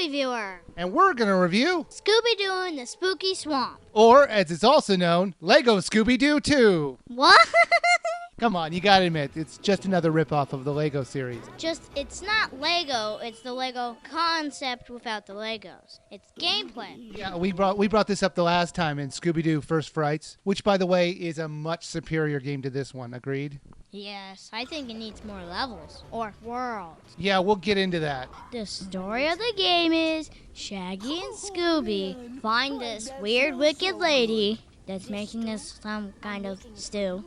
Viewer. And we're going to review Scooby-Doo in the Spooky Swamp. Or, as it's also known, Lego Scooby-Doo 2. What? Come on, you gotta admit, it's just another ripoff of the Lego series. It's not Lego, it's the Lego concept without the Legos. It's gameplay. Yeah, we brought this up the last time in Scooby-Doo First Frights, which, by the way, is a much superior game to this one. Agreed? Yes, I think it needs more levels. Or worlds. Yeah, we'll get into that. The story of the game is Shaggy and Scooby find this weird, wicked lady that's making this some kind of stew.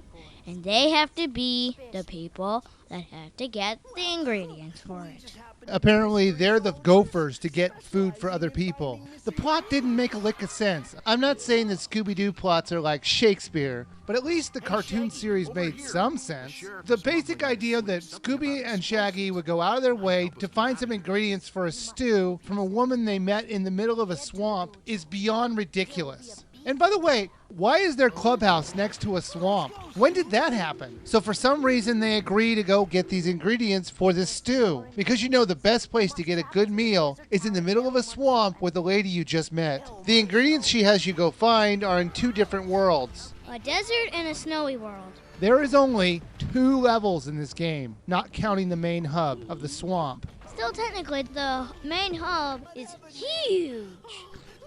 And they have to be the people that have to get the ingredients for it. Apparently, they're the gophers to get food for other people. The plot didn't make a lick of sense. I'm not saying that Scooby-Doo plots are like Shakespeare, but at least the cartoon series made some sense. The basic idea that Scooby and Shaggy would go out of their way to find some ingredients for a stew from a woman they met in the middle of a swamp is beyond ridiculous. And by the way, why is their clubhouse next to a swamp? When did that happen? So for some reason they agree to go get these ingredients for this stew. Because you know the best place to get a good meal is in the middle of a swamp with the lady you just met. The ingredients she has you go find are in two different worlds. A desert and a snowy world. There is only 2 levels in this game, not counting the main hub of the swamp. Still technically, the main hub is huge.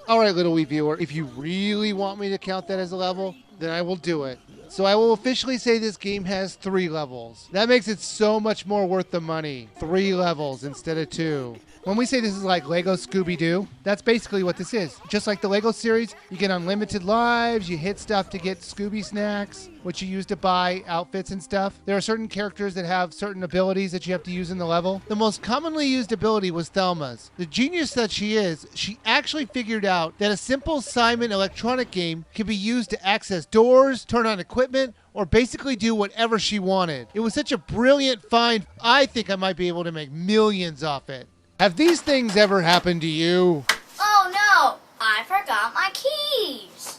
All right, Little Wee Viewer, if you really want me to count that as a level, then I will do it. So I will officially say this game has 3 levels. That makes it so much more worth the money. 3 levels instead of 2. When we say this is like Lego Scooby-Doo, that's basically what this is. Just like the Lego series, you get unlimited lives, you hit stuff to get Scooby snacks, which you use to buy outfits and stuff. There are certain characters that have certain abilities that you have to use in the level. The most commonly used ability was Thelma's. The genius that she is, she actually figured out that a simple Simon electronic game can be used to access doors, turn on equipment, or basically do whatever she wanted. It was such a brilliant find, I think I might be able to make millions off it. Have these things ever happened to you? Oh no, I forgot my keys.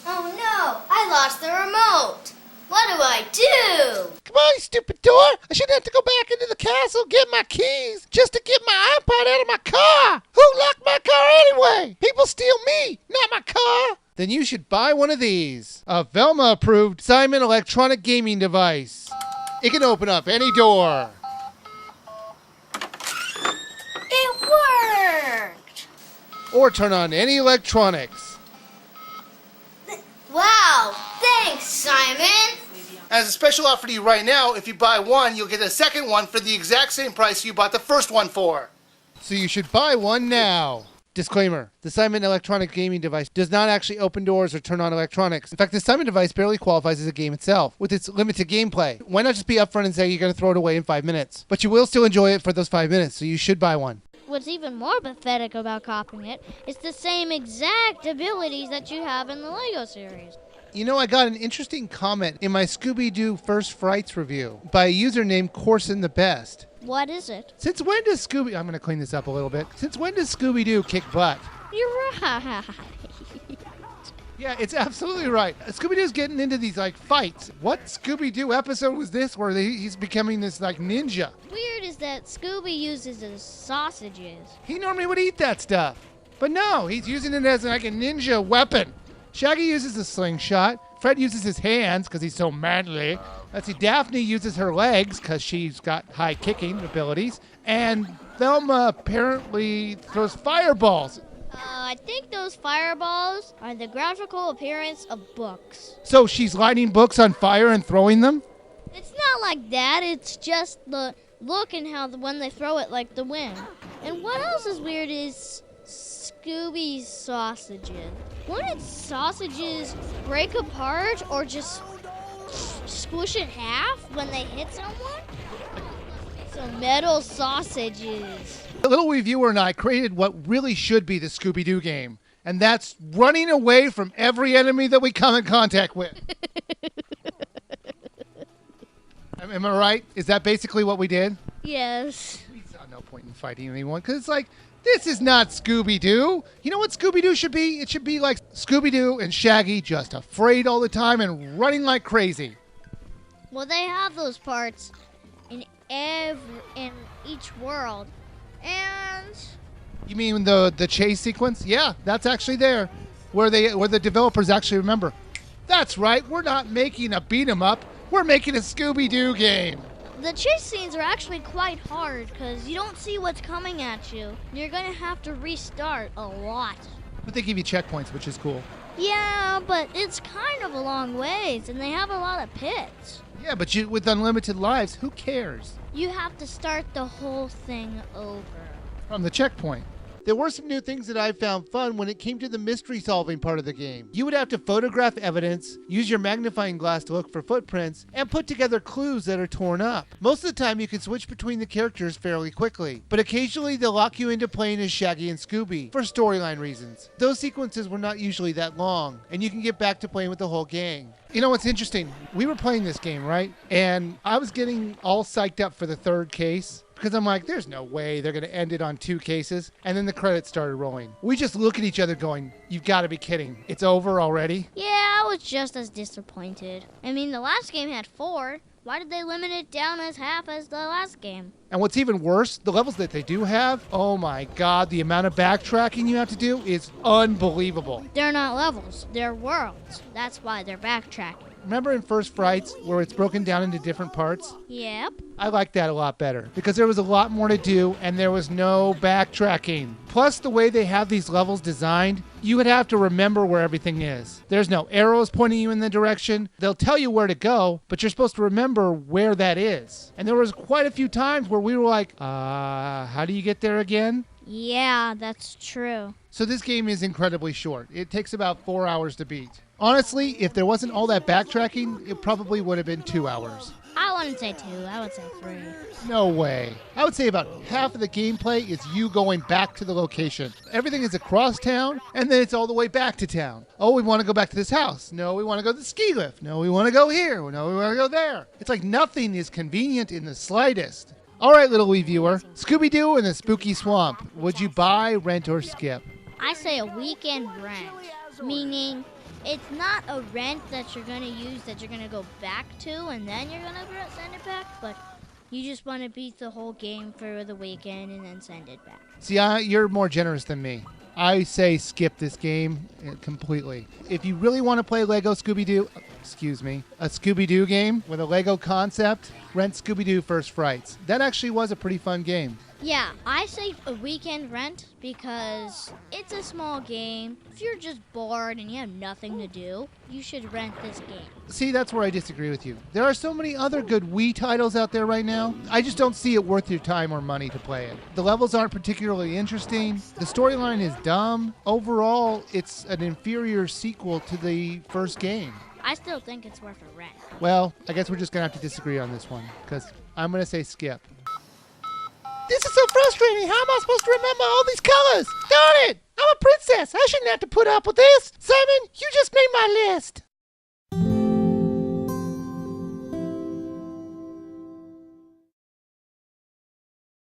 Oh no, I lost the remote. What do I do? Come on, you stupid door. I shouldn't have to go back into the castle and get my keys just to get my iPod out of my car. Who locked my car anyway? People steal me, not my car. Then you should buy one of these. A Velma-approved Simon electronic gaming device. It can open up any door. It worked. Or turn on any electronics. Wow, thanks, Simon. As a special offer to you right now, if you buy one, you'll get a second one for the exact same price you bought the first one for. So you should buy one now. Disclaimer, the Simon electronic gaming device does not actually open doors or turn on electronics. In fact, the Simon device barely qualifies as a game itself, with its limited gameplay. Why not just be upfront and say you're going to throw it away in 5 minutes? But you will still enjoy it for those 5 minutes, so you should buy one. What's even more pathetic about copying it is the same exact abilities that you have in the Lego series. You know, I got an interesting comment in my Scooby-Doo First Frights review by a user named Corson the Best. What is it? Since when does Scooby... I'm going to clean this up a little bit. Since when does Scooby-Doo kick butt? You're right. Yeah, it's absolutely right. Scooby-Doo's getting into these, fights. What Scooby-Doo episode was this where he's becoming this, ninja? Weird is that Scooby uses his sausages. He normally would eat that stuff. But no, he's using it as, a ninja weapon. Shaggy uses a slingshot. Fred uses his hands because he's so manly. Let's see, Daphne uses her legs because she's got high kicking abilities. And Thelma apparently throws fireballs. I think those fireballs are the graphical appearance of books. So she's lighting books on fire and throwing them? It's not like that. It's just the look and how when they throw it like the wind. And what else is weird is Scooby's sausages. Wouldn't sausages break apart or just squish in half when they hit someone? So metal sausages. The Little Wee Viewer and I created what really should be the Scooby-Doo game, and that's running away from every enemy that we come in contact with. Am I right? Is that basically what we did? Yes. We saw no point in fighting anyone, because it's this is not Scooby-Doo. You know what Scooby-Doo should be? It should be like Scooby-Doo and Shaggy, just afraid all the time and running like crazy. Well, they have those parts in each world. And You mean the chase sequence? Yeah, that's actually there, where the developers actually remember. That's right, we're not making a beat 'em up, we're making a Scooby-Doo game. The chase scenes are actually quite hard because you don't see what's coming at you. You're gonna have to restart a lot. But they give you checkpoints, which is cool. Yeah, but it's kind of a long ways, and they have a lot of pits. Yeah, but with unlimited lives, who cares? You have to start the whole thing over. From the checkpoint. There were some new things that I found fun when it came to the mystery solving part of the game. You would have to photograph evidence, use your magnifying glass to look for footprints, and put together clues that are torn up. Most of the time you can switch between the characters fairly quickly, but occasionally they'll lock you into playing as Shaggy and Scooby for storyline reasons. Those sequences were not usually that long, and you can get back to playing with the whole gang. You know what's interesting? We were playing this game, right? And I was getting all psyched up for the third case. Because I'm like, there's no way they're going to end it on 2 cases. And then the credits started rolling. We just look at each other going, you've got to be kidding. It's over already? Yeah, I was just as disappointed. I mean, the last game had 4. Why did they limit it down as half as the last game? And what's even worse, the levels that they do have, oh my God, the amount of backtracking you have to do is unbelievable. They're not levels, they're worlds. That's why they're backtracking. Remember in First Frights where it's broken down into different parts? Yep. I like that a lot better because there was a lot more to do and there was no backtracking. Plus, the way they have these levels designed, you would have to remember where everything is. There's no arrows pointing you in the direction. They'll tell you where to go, but you're supposed to remember where that is. And there was quite a few times where we were like, how do you get there again? Yeah, that's true. So this game is incredibly short. It takes about 4 hours to beat. Honestly, if there wasn't all that backtracking, it probably would have been 2 hours. I wouldn't say 2, I would say 3. No way. I would say about half of the gameplay is you going back to the location. Everything is across town, and then it's all the way back to town. Oh, we want to go back to this house. No, we want to go to the ski lift. No, we want to go here. No, we want to go there. It's like nothing is convenient in the slightest. All right, little Wii viewer. Scooby-Doo in the Spooky Swamp. Would you buy, rent, or skip? I say a weekend rent, meaning it's not a rent that you're going to use that you're going to go back to and then you're going to send it back, but you just want to beat the whole game for the weekend and then send it back. See, you're more generous than me. I say skip this game completely. If you really want to play Lego Scooby-Doo, a Scooby-Doo game with a Lego concept, rent Scooby-Doo First Frights. That actually was a pretty fun game. Yeah, I say a weekend rent because it's a small game. If you're just bored and you have nothing to do, you should rent this game. See, that's where I disagree with you. There are so many other good Wii titles out there right now. I just don't see it worth your time or money to play it. The levels aren't particularly interesting. The storyline is dumb. Overall, it's an inferior sequel to the first game. I still think it's worth a rent. Well, I guess we're just going to have to disagree on this one because I'm going to say skip. This is so frustrating. How am I supposed to remember all these colors? Darn it! I'm a princess. I shouldn't have to put up with this. Simon, you just made my list.